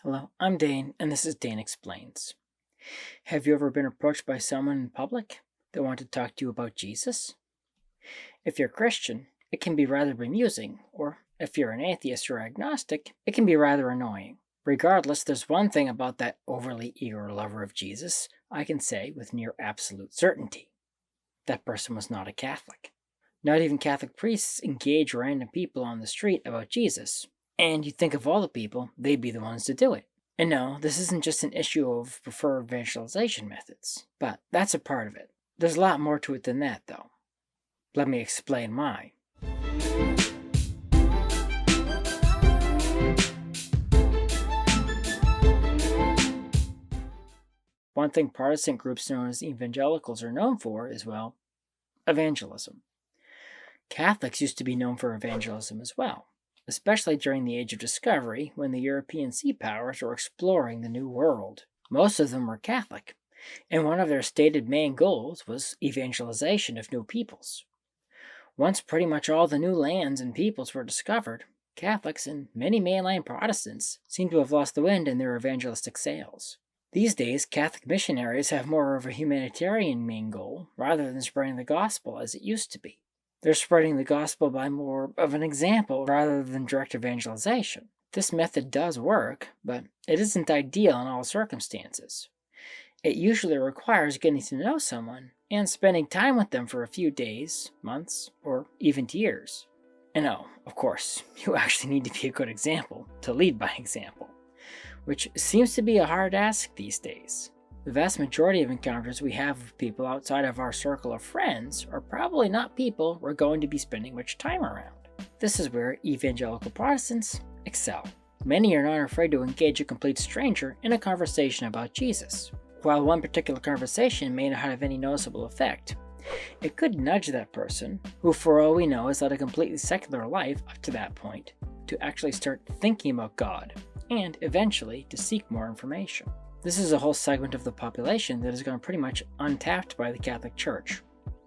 Hello, I'm Dane, and this is Dane Explains. Have you ever been approached by someone in public that wanted to talk to you about Jesus? If you're Christian, it can be rather bemusing, or if you're an atheist or agnostic, it can be rather annoying. Regardless, there's one thing about that overly eager lover of Jesus I can say with near absolute certainty. That person was not a Catholic. Not even Catholic priests engage random people on the street about Jesus, and you'd think of all the people, they'd be the ones to do it. And no, this isn't just an issue of preferred evangelization methods, but that's a part of it. There's a lot more to it than that, though. Let me explain why. One thing Protestant groups known as evangelicals are known for is, well, evangelism. Catholics used to be known for evangelism as well, especially during the Age of Discovery when the European sea powers were exploring the New World. Most of them were Catholic, and one of their stated main goals was evangelization of new peoples. Once pretty much all the new lands and peoples were discovered, Catholics and many mainline Protestants seem to have lost the wind in their evangelistic sails. These days, Catholic missionaries have more of a humanitarian main goal rather than spreading the gospel as it used to be. They're spreading the gospel by more of an example rather than direct evangelization. This method does work, but it isn't ideal in all circumstances. It usually requires getting to know someone and spending time with them for a few days, months, or even years. And oh, of course, you actually need to be a good example to lead by example, which seems to be a hard ask these days. The vast majority of encounters we have with people outside of our circle of friends are probably not people we're going to be spending much time around. This is where evangelical Protestants excel. Many are not afraid to engage a complete stranger in a conversation about Jesus. While one particular conversation may not have any noticeable effect, it could nudge that person, who for all we know has led a completely secular life up to that point, to actually start thinking about God, and eventually to seek more information. This is a whole segment of the population that has gone pretty much untapped by the Catholic Church,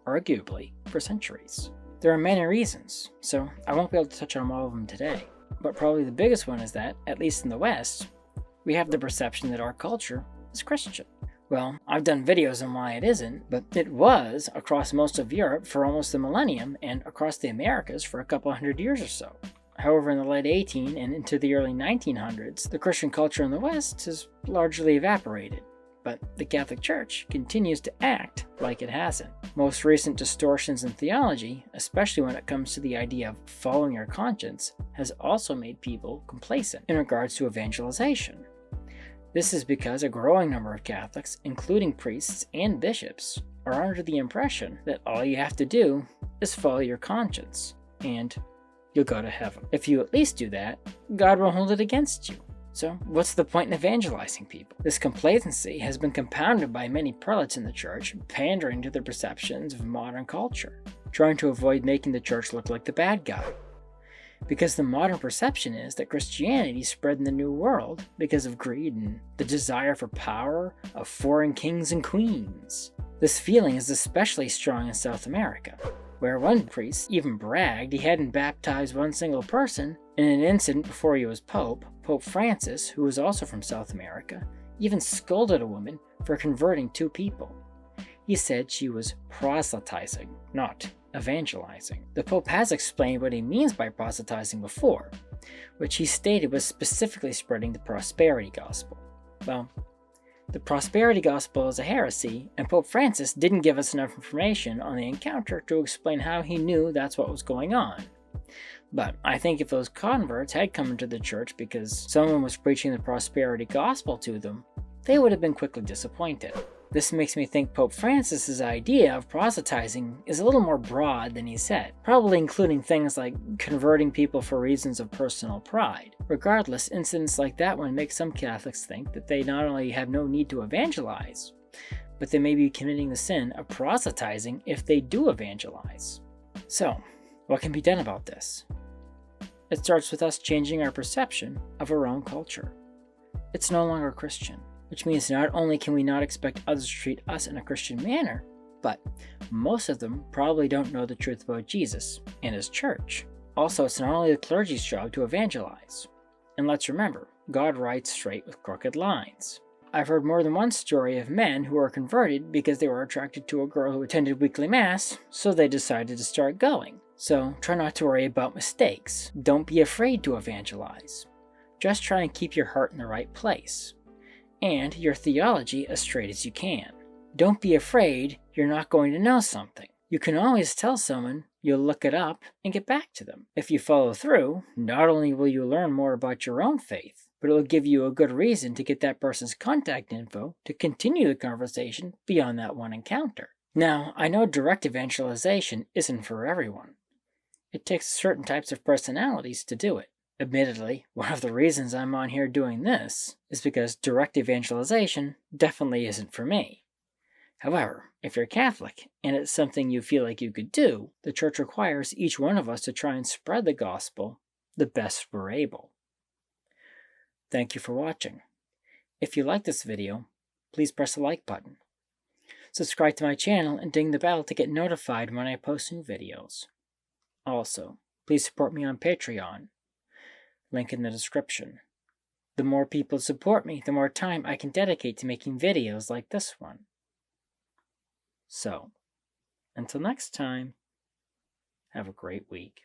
arguably, for centuries. There are many reasons, so I won't be able to touch on all of them today, but probably the biggest one is that, at least in the West, we have the perception that our culture is Christian. Well, I've done videos on why it isn't, but it was across most of Europe for almost a millennium and across the Americas for a couple hundred years or so. However, in the late 1800s and into the early 1900s, the Christian culture in the West has largely evaporated, but the Catholic Church continues to act like it hasn't. Most recent distortions in theology, especially when it comes to the idea of following your conscience, has also made people complacent in regards to evangelization. This is because a growing number of Catholics, including priests and bishops, are under the impression that all you have to do is follow your conscience, and you'll go to heaven. If you at least do that, God will hold it against you. So what's the point in evangelizing people? This complacency has been compounded by many prelates in the church pandering to the perceptions of modern culture, trying to avoid making the church look like the bad guy. Because the modern perception is that Christianity spread in the New World because of greed and the desire for power of foreign kings and queens. This feeling is especially strong in South America, where one priest even bragged he hadn't baptized one single person. In an incident before he was Pope, Pope Francis, who was also from South America, even scolded a woman for converting 2 people. He said she was proselytizing, not evangelizing. The Pope has explained what he means by proselytizing before, which he stated was specifically spreading the prosperity gospel. Well, the prosperity gospel is a heresy, and Pope Francis didn't give us enough information on the encounter to explain how he knew that's what was going on. But I think if those converts had come into the church because someone was preaching the prosperity gospel to them, they would have been quickly disappointed. This makes me think Pope Francis's idea of proselytizing is a little more broad than he said, probably including things like converting people for reasons of personal pride. Regardless, incidents like that one make some Catholics think that they not only have no need to evangelize, but they may be committing the sin of proselytizing if they do evangelize. So, what can be done about this? It starts with us changing our perception of our own culture. It's no longer Christian, which means not only can we not expect others to treat us in a Christian manner, but most of them probably don't know the truth about Jesus and his church. Also, it's not only the clergy's job to evangelize. And let's remember, God writes straight with crooked lines. I've heard more than one story of men who were converted because they were attracted to a girl who attended weekly mass, so they decided to start going. So try not to worry about mistakes. Don't be afraid to evangelize. Just try and keep your heart in the right place, and your theology as straight as you can. Don't be afraid you're not going to know something. You can always tell someone you'll look it up and get back to them. If you follow through, not only will you learn more about your own faith, but it will give you a good reason to get that person's contact info to continue the conversation beyond that one encounter. Now, I know direct evangelization isn't for everyone. It takes certain types of personalities to do it. Admittedly, one of the reasons I'm on here doing this is because direct evangelization definitely isn't for me. However, if you're Catholic and it's something you feel like you could do, the Church requires each one of us to try and spread the gospel the best we're able. Thank you for watching. If you like this video, please press the like button. Subscribe to my channel and ding the bell to get notified when I post new videos. Also, please support me on Patreon. Link in the description. The more people support me, the more time I can dedicate to making videos like this one. So, until next time, have a great week.